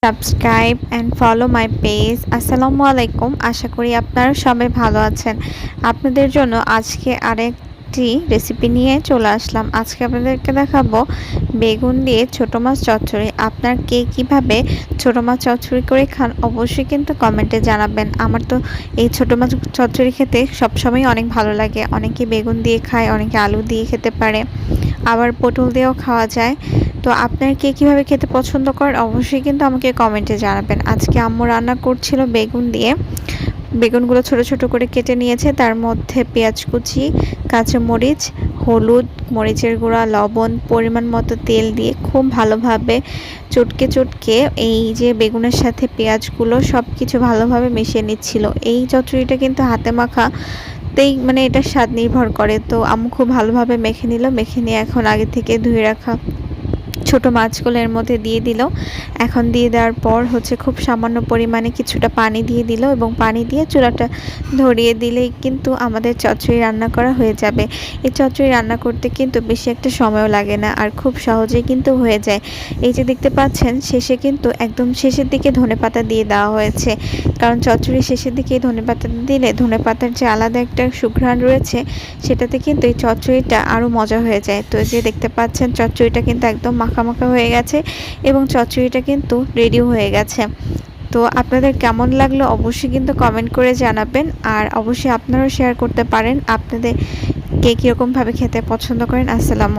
Subscribe and follow my page. আসসালামু আলাইকুম। আশা করি আপনারা সবাই ভালো আছেন। আপনাদের জন্য আজকে আরেকটি রেসিপি নিয়ে চলে আসলাম। আজকে আপনাদেরকে দেখাবো বেগুন দিয়ে ছোট মাছ চচ্চড়ি। আপনার কে কীভাবে ছোট মাছ চচ্চড়ি করে খান অবশ্যই কিন্তু কমেন্টে জানাবেন। আমার তো এই ছোট মাছ চচ্চড়ি খেতে সবসময় অনেক ভালো লাগে। অনেকে বেগুন দিয়ে খায়, অনেকে আলু দিয়ে খেতে পারে, আবার পটল দিয়েও খাওয়া যায়। তো আপনার কে কীভাবে খেতে পছন্দ করেন অবশ্যই কিন্তু আমাকে কমেন্টে জানাবেন। আজকে আম্মু রান্না করছিল বেগুন দিয়ে। বেগুনগুলো ছোট ছোট করে কেটে নিয়েছে, তার মধ্যে পেঁয়াজ কুচি, কাঁচামরিচ, হলুদ, মরিচের গুঁড়া, লবণ, পরিমাণ মতো তেল দিয়ে খুব ভালোভাবে চটকে চটকে এই যে বেগুনের সাথে পেঁয়াজগুলো সব কিছু ভালোভাবে মিশিয়ে নিচ্ছিল। এই চচ্চড়িটা কিন্তু হাতে মাখা মানে এটার স্বাদ নির্ভর করে। তো আম্মু খুব ভালোভাবে মেখে নিল। মেখে নিয়ে এখন আগে থেকে ধুয়ে রাখা ছোট মাছগুলো এর মধ্যে দিয়ে দিল। এখন দিয়ে দেওয়ার পর খুব সামান্য পরিমাণে কিছুটা পানি দিয়ে দিল এবং পানি দিয়ে চুলাটা ধরিয়ে দিলেই কিন্তু আমাদের চচ্চড়ি রান্না করা হয়ে যাবে। এই চচ্চড়ি রান্না করতে কিন্তু বেশি একটা সময়ও লাগে না, আর খুব সহজেই কিন্তু হয়ে যায়। এই যে দেখতে পাচ্ছেন শেষে কিন্তু একদম শেষের দিকে ধনেপাতা দিয়ে দেওয়া হয়েছে, কারণ চচ্চড়ি শেষের দিকে ধনেপাতা দিলে ধনেপাতার যে আলাদা একটা সুঘ্রাণ রয়েছে সেটাতে কিন্তু এই চচ্চড়িটা আরও মজা হয়ে যায়। তো যে দেখতে পাচ্ছেন চচ্চড়িটা কিন্তু একদম মাখা মাখা হয়ে গেছে এবং চচ্চড়িটা কিন্তু রেডি হয়ে গেছে। তো আপনাদের কেমন লাগলো অবশ্যই কিন্তু কমেন্ট করে জানাবেন, আর অবশ্যই আপনারাও শেয়ার করতে পারেন আপনাদের কে কীরকমভাবে খেতে পছন্দ করেন। আসসালামু